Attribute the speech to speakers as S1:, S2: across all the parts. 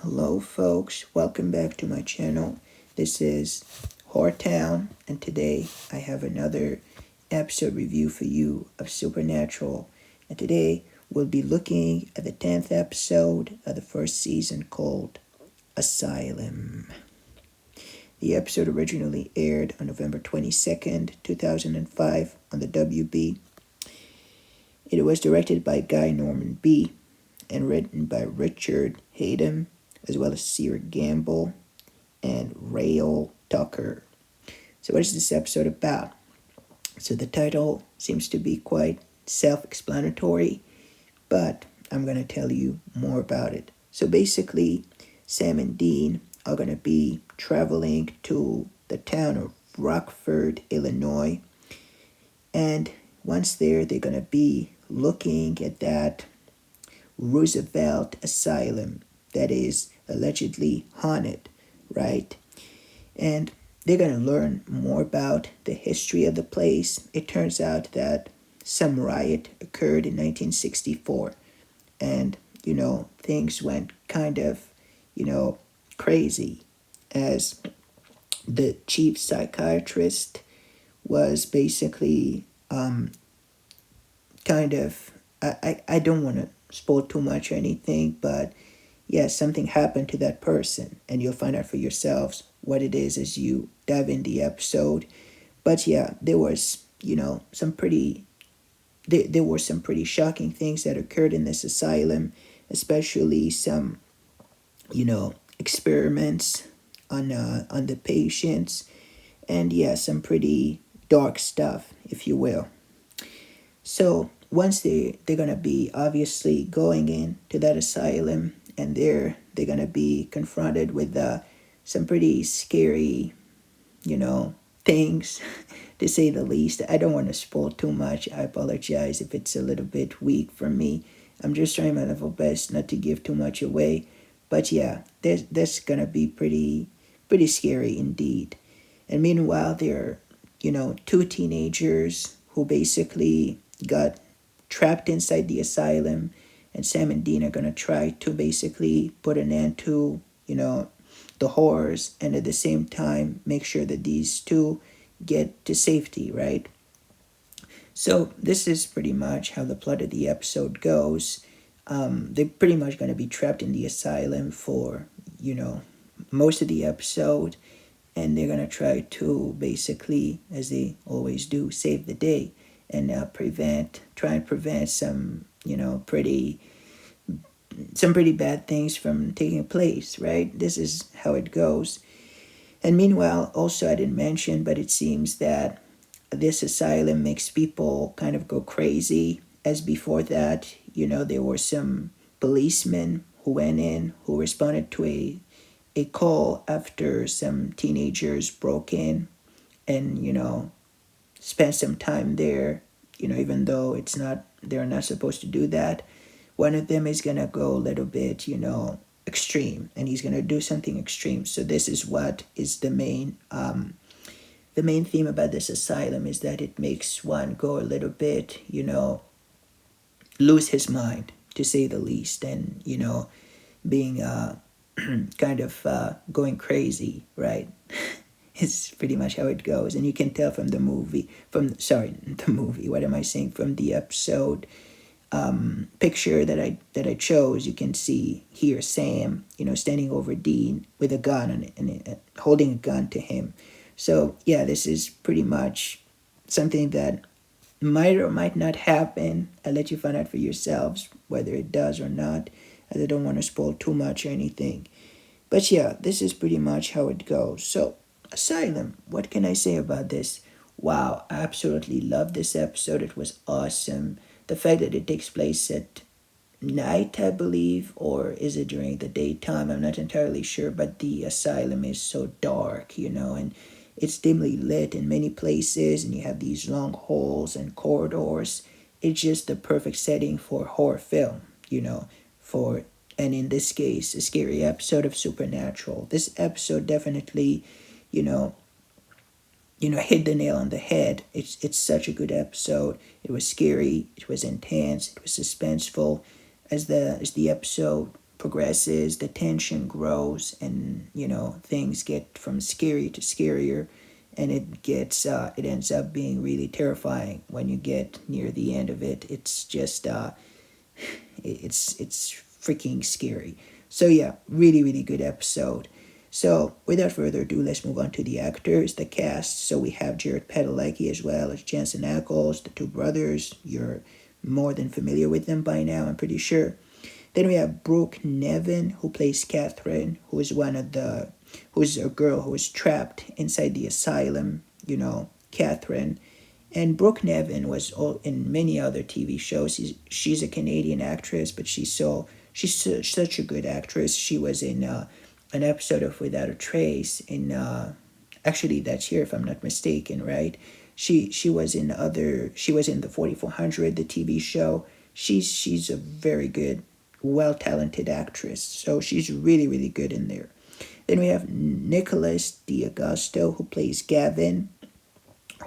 S1: Hello, folks. Welcome back to my channel. This is Horror Town, and today I have another episode review for you of Supernatural. And today we'll be looking at the 10th episode of the first season called Asylum. The episode originally aired on November 22nd, 2005 on the WB. It was directed by Guy Norman B. and written by Richard Haydn, as well as Sierra Gamble and Rael Tucker. So what is this episode about? So the title seems to be quite self-explanatory, but I'm going to tell you more about it. So basically, Sam and Dean are going to be traveling to the town of Rockford, Illinois. And once there, they're going to be looking at that Roosevelt Asylum that is allegedly haunted, right? And they're going to learn more about the history of the place. It turns out that some riot occurred in 1964, and things went kind of crazy, as the chief psychiatrist was basically kind of I don't want to spoil too much or anything, but yeah, something happened to that person, and you'll find out for yourselves what it is as you dive in the episode. But yeah, there was there were some pretty shocking things that occurred in this asylum, especially some experiments on the patients, and yeah, some pretty dark stuff, if you will. So once they're gonna be obviously going into that asylum, and they're gonna be confronted with some pretty scary, things, to say the least. I don't want to spoil too much. I apologize if it's a little bit weak for me. I'm just trying my level best not to give too much away. But yeah, that's gonna be pretty scary indeed. And meanwhile, there are two teenagers who basically got trapped inside the asylum, and Sam and Dean are going to try to basically put an end to the horrors, and at the same time make sure that these two get to safety, right? So this is pretty much how the plot of the episode goes. They're pretty much going to be trapped in the asylum for most of the episode, and they're going to try to basically, as they always do, save the day, and try and prevent some pretty bad things from taking place, right? This is how it goes. And meanwhile, also, I didn't mention, but it seems that this asylum makes people kind of go crazy, as before that there were some policemen who went in, who responded to a call after some teenagers broke in, and spent some time there, even though they're not supposed to do that. One of them is gonna go a little bit, extreme, and he's gonna do something extreme. So this is what is the main theme about this asylum, is that it makes one go a little bit, lose his mind, to say the least, and being kind of going crazy, right? It's pretty much how it goes, and you can tell from the movie, what am I saying, from the episode picture that I chose. You can see here Sam, standing over Dean with a gun and holding a gun to him. So yeah, this is pretty much something that might or might not happen. I'll let you find out for yourselves whether it does or not, as I don't want to spoil too much or anything. But yeah, this is pretty much how it goes. So Asylum, what can I say about this? Wow, I absolutely love this episode. It was awesome. The fact that it takes place at night, I believe, or is it during the daytime? I'm not entirely sure, but the asylum is so dark, and it's dimly lit in many places, and you have these long halls and corridors. It's just the perfect setting for horror film, and in this case, a scary episode of Supernatural. This episode definitely, hit the nail on the head. It's such a good episode. It was scary, it was intense, it was suspenseful. As the episode progresses, the tension grows, and things get from scary to scarier, and it ends up being really terrifying when you get near the end of it. It's just it's freaking scary. So yeah, really really good episode. So without further ado, let's move on to the actors, the cast. So we have Jared Padalecki as well as Jensen Ackles, the two brothers. You're more than familiar with them by now, I'm pretty sure. Then we have Brooke Nevin, who plays Catherine, who's a girl who is trapped inside the asylum, Catherine. And Brooke Nevin was in many other TV shows. She's a Canadian actress, but such a good actress. She was in an episode of Without a Trace in actually that's here if I'm not mistaken, right? She was in the 4400, the TV show. She's a very good, well talented actress. So she's really really good in there. Then we have Nicholas D'Agosto, who plays Gavin,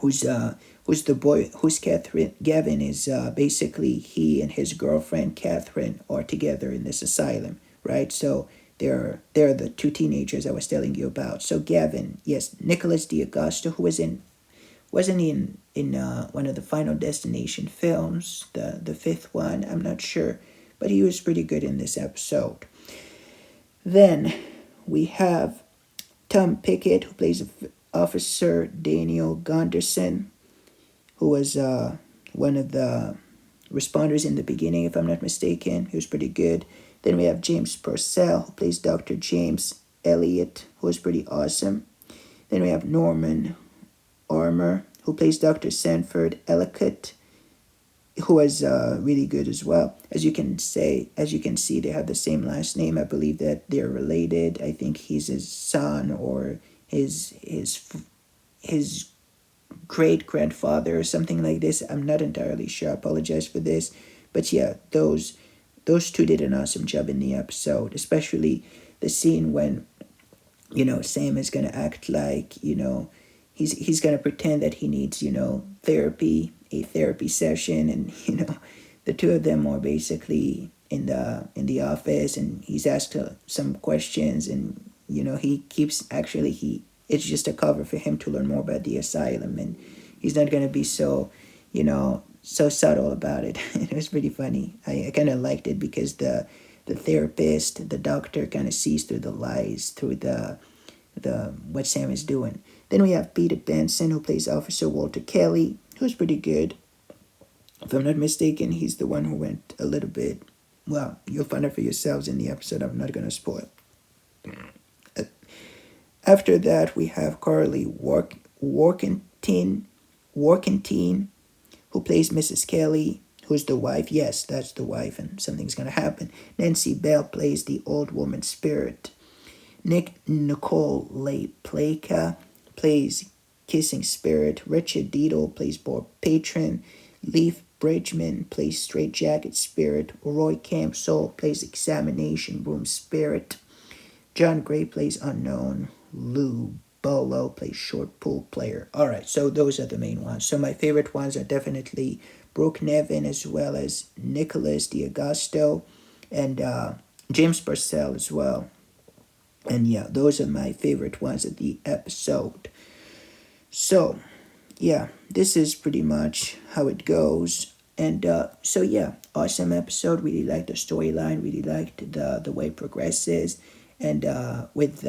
S1: who's the boy, who's Catherine. Gavin is basically he and his girlfriend Catherine are together in this asylum, right? So they're the two teenagers I was telling you about. So Gavin, yes, Nicholas D'Agosto, who wasn't he in one of the Final Destination films, the fifth one? I'm not sure, but he was pretty good in this episode. Then we have Tom Pickett, who plays Officer Daniel Gunderson, who was one of the responders in the beginning, if I'm not mistaken. He was pretty good. Then we have James Purcell, who plays Dr. James Elliott, who is pretty awesome. Then we have Norman Armour, who plays Dr. Sanford Ellicott, who was really good as well. As you can see, they have the same last name. I believe that they're related. I think he's his son or his great grandfather or something like this. I'm not entirely sure. I apologize for this, but yeah, those two did an awesome job in the episode, especially the scene when Sam is gonna act like he's gonna pretend that he needs a therapy session, and the two of them are basically in the office, and he's asked some questions, and he keeps it's just a cover for him to learn more about the asylum, and he's not gonna be so so subtle about it. It was pretty funny. I kind of liked it because the therapist, the doctor, kind of sees through the lies, through the what Sam is doing. Then we have Peter Benson, who plays Officer Walter Kelly, who's pretty good. If I'm not mistaken, he's the one who went a little bit. Well, you'll find out for yourselves in the episode. I'm not gonna spoil. After that, we have Carly Workentine, who plays Mrs. Kelly, who's the wife. Yes, that's the wife, and something's gonna happen. Nancy Bell plays the old woman spirit. Nicole Placa plays Kissing Spirit. Richard Deedle plays Bob Patron. Leif Bridgman plays Straight Jacket Spirit. Roy Campsall plays Examination Room Spirit. John Gray plays Unknown. Lou Bolo plays Short Pool Player. Alright, so those are the main ones. So my favorite ones are definitely Brooke Nevin, as well as Nicholas D'Agosto, and James Purcell as well. And yeah, those are my favorite ones of the episode. So yeah, this is pretty much how it goes. And so yeah, awesome episode. Really liked the storyline. Really liked the way it progresses. And with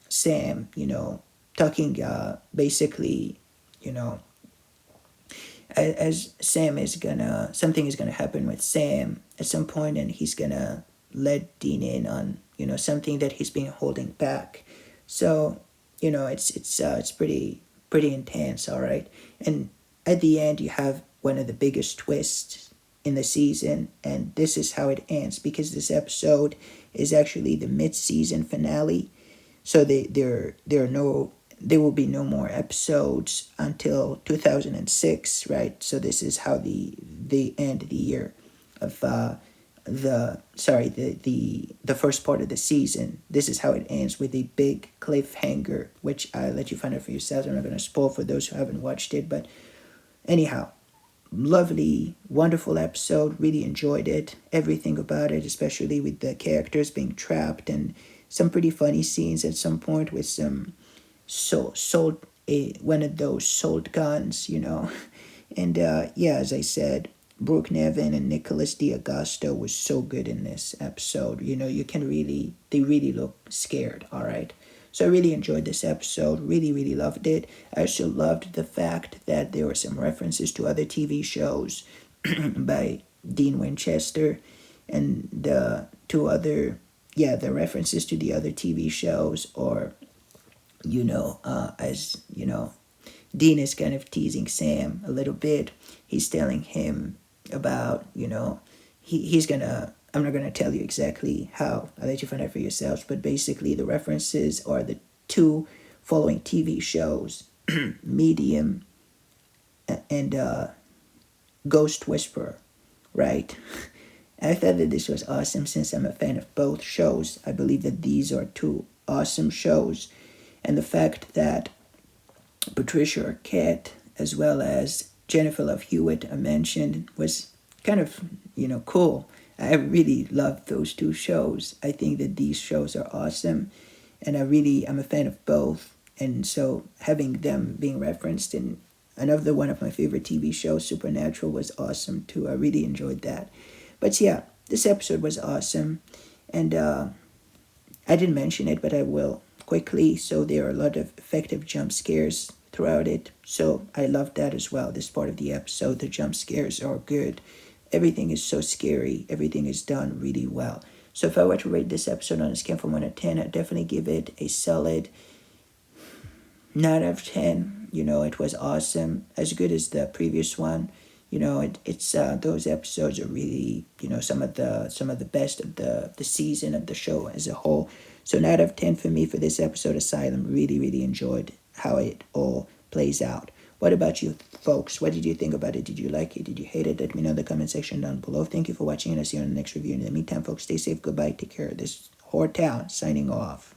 S1: Sam, talking basically, as Sam something is gonna happen with Sam at some point, and he's gonna let Dean in on something that he's been holding back. So it's pretty intense. All right, and at the end you have one of the biggest twists in the season, and this is how it ends, because this episode is actually the mid-season finale. So there will be no more episodes until 2006, right? So this is how they end the year of the first part of the season. This is how it ends, with a big cliffhanger, which I'll let you find out for yourselves. I'm not going to spoil for those who haven't watched it, but anyhow, lovely, wonderful episode. Really enjoyed it. Everything about it, especially with the characters being trapped and some pretty funny scenes at some point with some sold a one of those sold guns. And yeah, as I said, Brooke Nevin and Nicholas D'Agosto was so good in this episode. You can they really look scared, all right? So I really enjoyed this episode, really, really loved it. I also loved the fact that there were some references to other TV shows by Dean Winchester and the two other, yeah, the references to the other TV shows, or, as, Dean is kind of teasing Sam a little bit. He's telling him about, he's gonna, I'm not gonna tell you exactly how, I'll let you find out for yourselves, but basically the references are the two following TV shows, Medium and Ghost Whisperer, right? I thought that this was awesome since I'm a fan of both shows. I believe that these are two awesome shows. And the fact that Patricia Arquette as well as Jennifer Love Hewitt I mentioned was kind of, cool. I really love those two shows. I think that these shows are awesome, and I'm a fan of both. And so having them being referenced in another one of my favorite TV shows, Supernatural, was awesome too. I really enjoyed that. But yeah, this episode was awesome, and I didn't mention it, but I will quickly. So there are a lot of effective jump scares throughout it. So I loved that as well. This part of the episode, the jump scares are good. Everything is so scary. Everything is done really well. So if I were to rate this episode on a scale from 1 to 10, I'd definitely give it a solid 9 out of 10. It was awesome. As good as the previous one. It's those episodes are really, some of the best of the season of the show as a whole. So 9 out of 10 for me for this episode, Asylum. Really, really enjoyed how it all plays out. What about you, folks? What did you think about it? Did you like it? Did you hate it? Let me know in the comment section down below. Thank you for watching, and I'll see you on the next review. In the meantime, folks, stay safe. Goodbye. Take care. This is Horror Town signing off.